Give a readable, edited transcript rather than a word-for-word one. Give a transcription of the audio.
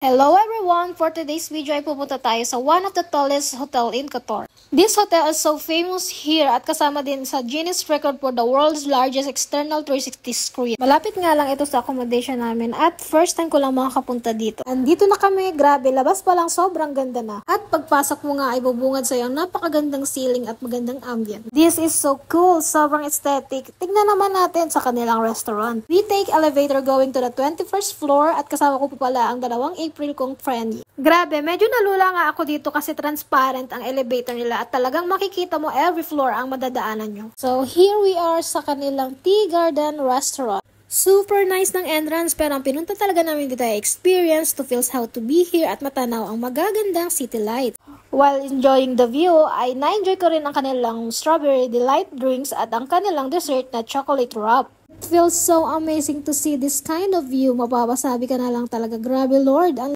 Hello everyone! For today's video ay pupunta tayo sa one of the tallest hotel in Qatar. This hotel is so famous here at kasama din sa Guinness record for the world's largest external 360 screen. Malapit nga lang ito sa accommodation namin at first time ko lang makakapunta dito. Andito na kami, grabe, labas pa lang sobrang ganda na. At pagpasok mo nga ay bubungad sa ang napakagandang ceiling at magandang ambient. This is so cool, sobrang aesthetic. Tignan naman natin sa kanilang restaurant. We take elevator going to the 21st floor at kasama ko pa pala ang dalawang April kong friend. Grabe, medyo nalula nga ako dito kasi transparent ang elevator nila at talagang makikita mo every floor ang madadaanan nyo. So here we are sa kanilang Tea Garden Restaurant. Super nice ng entrance pero ang pinunta talaga namin dito ay experience to feel how to be here at matanaw ang magagandang city light. While enjoying the view, ay na-enjoy ko rin ang kanilang strawberry delight drinks at ang kanilang dessert na chocolate wrap. It feels so amazing to see this kind of view. Mapapasabi ka na lang talaga, grabe Lord, ang